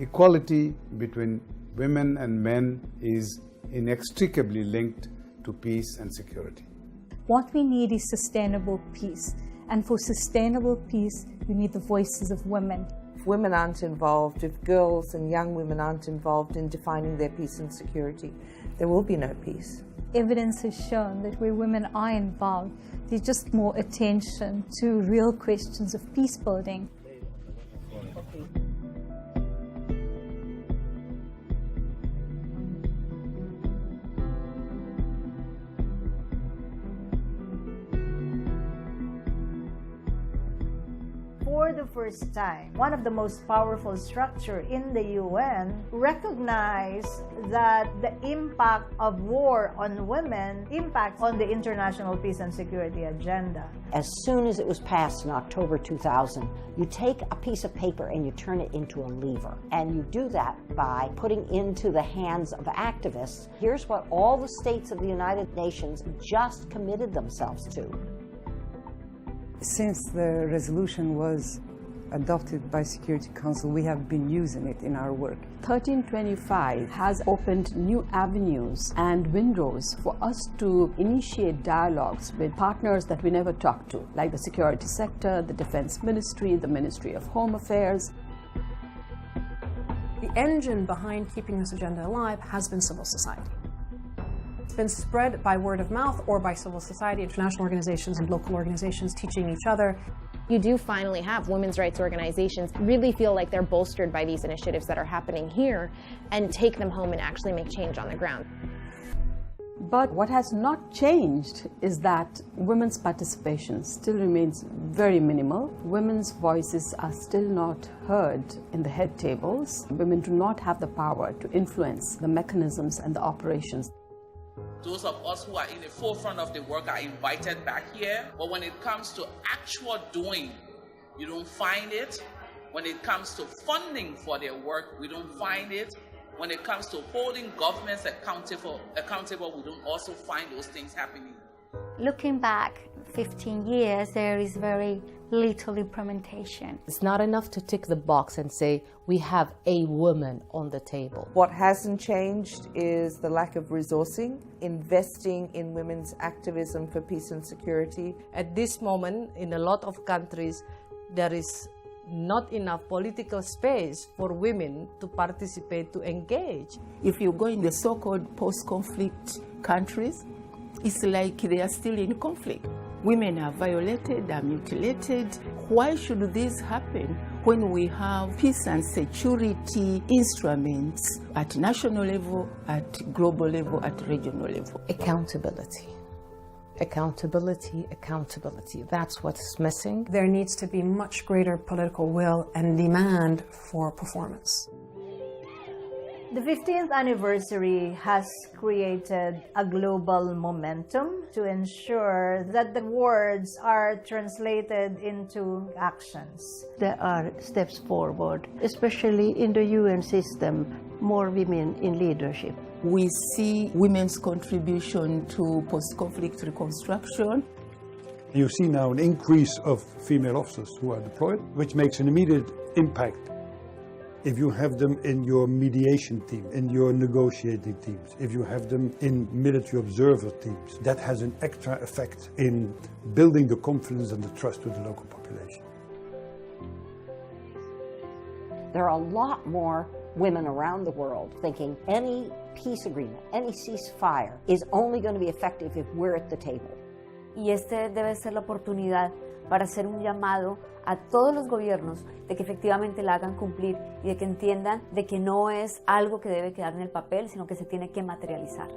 Equality between women and men is inextricably linked to peace and security. What we need is sustainable peace. And for sustainable peace, we need the voices of women. If women aren't involved, if girls and young women aren't involved in defining their peace and security, there will be no peace. Evidence has shown that where women are involved, there's just more attention to real questions of peace building. For the first time, one of the most powerful structures in the UN recognized that the impact of war on women impacts on the international peace and security agenda. As soon as it was passed in October 2000, you take a piece of paper and you turn it into a lever. And you do that by putting into the hands of activists, here's what all the states of the United Nations just committed themselves to. Since the resolution was adopted by Security Council, we have been using it in our work. 1325 has opened new avenues and windows for us to initiate dialogues with partners that we never talked to, like the security sector, the Defense Ministry, the Ministry of Home Affairs. The engine behind keeping this agenda alive has been civil society. It's been spread by word of mouth or by civil society, international organizations and local organizations teaching each other. You do finally have women's rights organizations really feel like they're bolstered by these initiatives that are happening here and take them home and actually make change on the ground. But what has not changed is that women's participation still remains very minimal. Women's voices are still not heard in the head tables. Women do not have the power to influence the mechanisms and the operations. Those of us who are in the forefront of the work are invited back here, but when it comes to actual doing, you don't find it. When it comes to funding for their work, we don't find it. When it comes to holding governments accountable, we don't also find those things happening. Looking back 15 years, there is very little implementation. It's not enough to tick the box and say, we have a woman on the table. What hasn't changed is the lack of resourcing, investing in women's activism for peace and security. At this moment, in a lot of countries, there is not enough political space for women to participate, to engage. If you go in the so-called post-conflict countries, it's like they are still in conflict. Women are violated, are mutilated. Why should this happen when we have peace and security instruments at national level, at global level, at regional level? Accountability. Accountability, accountability. That's what's missing. There needs to be much greater political will and demand for performance. The 15th anniversary has created a global momentum to ensure that the words are translated into actions. There are steps forward, especially in the UN system, more women in leadership. We see women's contribution to post-conflict reconstruction. You see now an increase of female officers who are deployed, which makes an immediate impact. If you have them in your mediation team, in your negotiating teams, if you have them in military observer teams, that has an extra effect in building the confidence and the trust with the local population. There are a lot more women around the world thinking any peace agreement, any ceasefire is only going to be effective if we're at the table. Y este debe ser la oportunidad para hacer un llamado a todos los gobiernos de que efectivamente la hagan cumplir y de que entiendan de que no es algo que debe quedar en el papel, sino que se tiene que materializar.